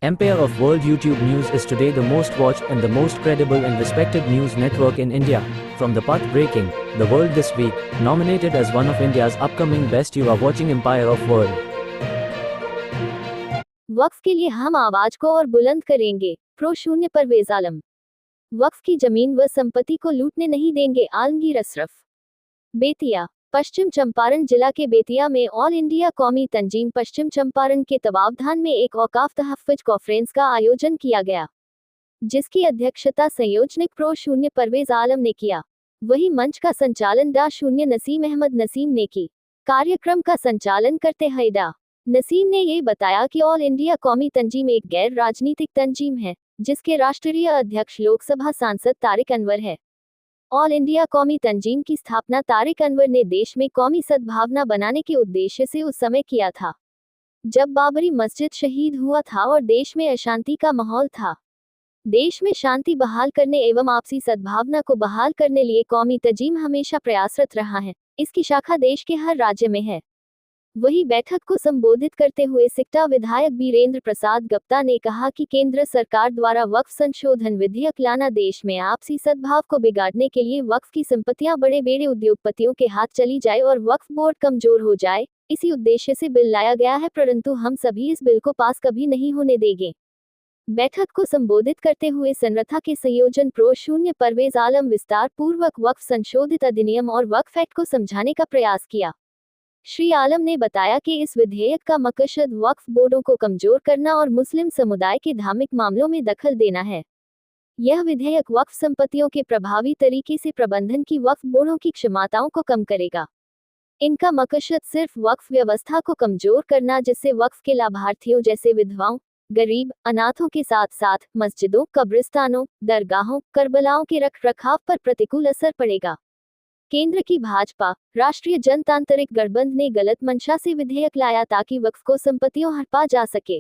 Empire of World YouTube News is today the most watched and the most credible and respected news network in India. From the path-breaking, The World This Week, nominated as one of India's upcoming best, you are watching Empire of World. वक्फ के लिए हम आवाज को और बुलंद करेंगे। Pro शून्य परवेज आलम। वक्फ की जमीन व संपत्ति को लूटने नहीं देंगे, आलमगीर अशरफ। बेतिया। पश्चिम चंपारण जिला के बेतिया में ऑल इंडिया कौमी तंजीम पश्चिम चंपारण के तत्वावधान में एक औकाफ तहफ़्फ़ुज़ कॉन्फ्रेंस का आयोजन किया गया, जिसकी अध्यक्षता संयोजक प्रो शून्य परवेज आलम ने किया। वही मंच का संचालन डा शून्य नसीम अहमद नसीम ने की। कार्यक्रम का संचालन करते हुए डा नसीम ने ये बताया कि ऑल इंडिया कौमी तंजीम एक गैर राजनीतिक तंजीम है, जिसके राष्ट्रीय अध्यक्ष लोकसभा सांसद तारिक अनवर है। ऑल इंडिया कौमी तंजीम की स्थापना तारिक अनवर ने देश में कौमी सद्भावना बनाने के उद्देश्य से उस समय किया था, जब बाबरी मस्जिद शहीद हुआ था और देश में अशांति का माहौल था। देश में शांति बहाल करने एवं आपसी सद्भावना को बहाल करने लिए कौमी तंजीम हमेशा प्रयासरत रहा है। इसकी शाखा देश के हर राज्य में है। वही बैठक को संबोधित करते हुए सिकटा विधायक बीरेंद्र प्रसाद गुप्ता ने कहा कि केंद्र सरकार द्वारा वक्फ संशोधन विधेयक लाना देश में आपसी सद्भाव को बिगाड़ने के लिए वक्फ की संपत्तियां बड़े बड़े उद्योगपतियों के हाथ चली जाए और वक्फ बोर्ड कमजोर हो जाए, इसी उद्देश्य से बिल लाया गया है, परंतु हम सभी इस बिल को पास कभी नहीं होने देंगे। बैठक को संबोधित करते हुए संरथा के संयोजन प्रो शून्य परवेज आलम विस्तार पूर्वक वक्फ संशोधित अधिनियम और वक्फ एक्ट को समझाने का प्रयास किया। श्री आलम ने बताया कि इस विधेयक का मकसद वक्फ बोर्डों को कमजोर करना और मुस्लिम समुदाय के धार्मिक मामलों में दखल देना है। यह विधेयक वक्फ संपत्तियों के प्रभावी तरीके से प्रबंधन की वक्फ बोर्डों की क्षमताओं को कम करेगा। इनका मकसद सिर्फ वक्फ व्यवस्था को कमजोर करना, जिससे वक्फ के लाभार्थियों जैसे विधवाओं, गरीब, अनाथों के साथ साथ मस्जिदों, कब्रिस्तानों, दरगाहों, करबलाओं के रखरखाव पर प्रतिकूल असर पड़ेगा। केंद्र की भाजपा राष्ट्रीय जनतांत्रिक गठबंधन ने गलत मंशा से विधेयक लाया ताकि वक्फ को संपत्तियों हड़पा जा सके।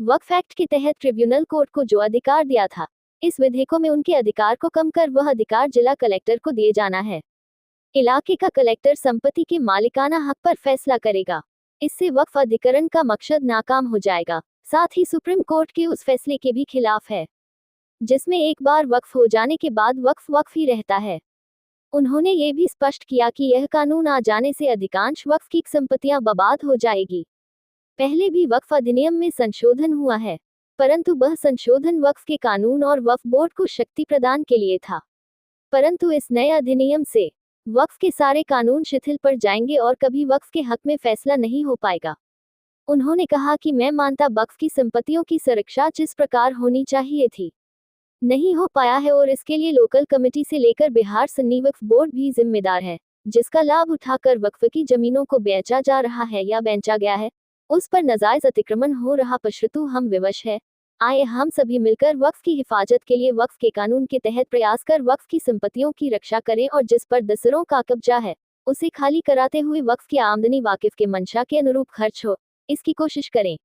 वक्फ एक्ट के तहत ट्रिब्यूनल कोर्ट को जो अधिकार दिया था, इस विधेयकों में उनके अधिकार को कम कर वह अधिकार जिला कलेक्टर को दिए जाना है। इलाके का कलेक्टर संपत्ति के मालिकाना हक पर फैसला करेगा। इससे वक्फ अधिकरण का मकसद नाकाम हो जाएगा। साथ ही सुप्रीम कोर्ट के उस फैसले के भी खिलाफ है, जिसमें एक बार वक्फ हो जाने के बाद वक्फ ही रहता है। उन्होंने ये भी स्पष्ट किया कि यह कानून आ जाने से अधिकांश वक्फ की संपत्तियां बर्बाद हो जाएगी। पहले भी वक्फ अधिनियम में संशोधन हुआ है, परंतु वह संशोधन वक्फ के कानून और वक्फ बोर्ड को शक्ति प्रदान के लिए था। परंतु इस नए अधिनियम से वक्फ के सारे कानून शिथिल पड़ जाएंगे और कभी वक्फ के हक में फैसला नहीं हो पाएगा। उन्होंने कहा कि मैं मानता वक्फ की संपत्तियों की सुरक्षा जिस प्रकार होनी चाहिए थी, नहीं हो पाया है और इसके लिए लोकल कमेटी से लेकर बिहार सुन्नी वक्फ बोर्ड भी जिम्मेदार है, जिसका लाभ उठाकर वक्फ की जमीनों को बेचा जा रहा है या बेचा गया है, उस पर नाजायज अतिक्रमण हो रहा। पशुतु हम विवश है। आए हम सभी मिलकर वक्फ की हिफाजत के लिए वक्फ के कानून के तहत प्रयास कर वक्फ की संपत्तियों की रक्षा करें और जिस पर दसरों का कब्जा है, उसे खाली कराते हुए वक्फ की आमदनी वाकिफ के मंशा के अनुरूप खर्च हो, इसकी कोशिश करें।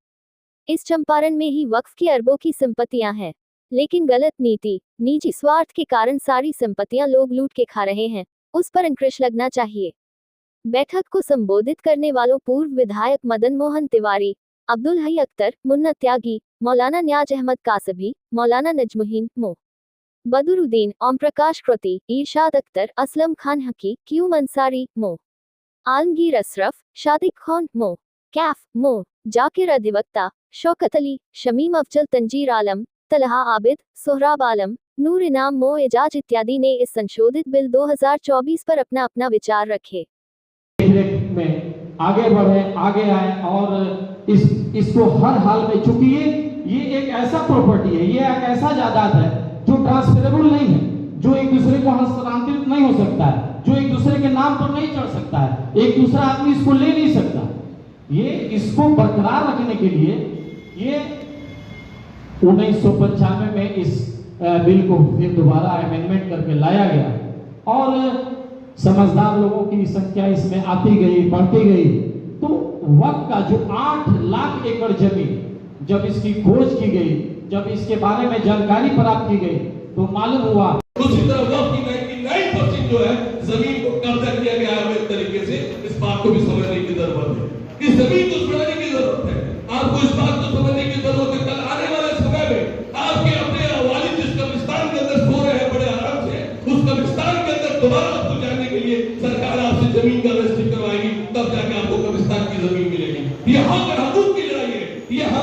इस चंपारण में ही वक्फ की अरबों की संपत्तियां हैं, लेकिन गलत नीति, निजी स्वार्थ के कारण सारी संपत्तियां लोग लूट के खा रहे हैं, उस पर अंकुश लगना चाहिए। बैठक को संबोधित करने वालों पूर्व विधायक मदन मोहन तिवारी, अब्दुल हई अख्तर, मुन्ना त्यागी, मौलाना न्याज अहमद कासबी, मौलाना नजमुद्दीन मो बदरुद्दीन, ओम प्रकाश कृति, इरशाद अख्तर, असलम खान हकी, क्यूम अंसारी मो आलमगीर अशरफ, शादिक खान मो कैफ मो जाकिर अधिवक्ता, शौकत अली, शमीम अफजल, तंजीर आलम, तलहा आबिद, सोहराब आलम, नूर इनाम मो एजाज इत्यादि ने इस संशोधित बिल 2024 पर अपना विचार रखे। में आगे बढ़े, आगे आए और इसको हर हाल में, चूंकि ये एक ऐसा प्रॉपर्टी है, ये एक ऐसा जायदाद है जो ट्रांसफरेबल नहीं है, जो एक दूसरे को हस्तांतरित नहीं हो सकता है, जो एक दूसरे के नाम पर नहीं चढ़ सकता है, एक दूसरा आदमी इसको ले नहीं सकता। ये इसको बरकरार रखने के लिए ये 1995 में इस बिल को फिर दोबारा अमेंडमेंट करके लाया गया और समझदार लोगों की संख्या इसमें आती गई, बढ़ती गई। तो वक्फ का जो 8 लाख एकड़ जमीन जब इसकी खोज की गई, जब इसके बारे में जानकारी प्राप्त की गई, तो मालूम हुआ दूसरी तरफ वक्फ की 99% जो है जमीन को कब्जा किया गया है एक तरीके से। इस बात को भी समझने की जरूरत है कि जमीन को छुड़ाने की जरूरत है। आपको इस बात को समझने की जरूरत है, कल आने वाले जमीन मिलेगी। ये हक और हकूक की लड़ाई है, ये हक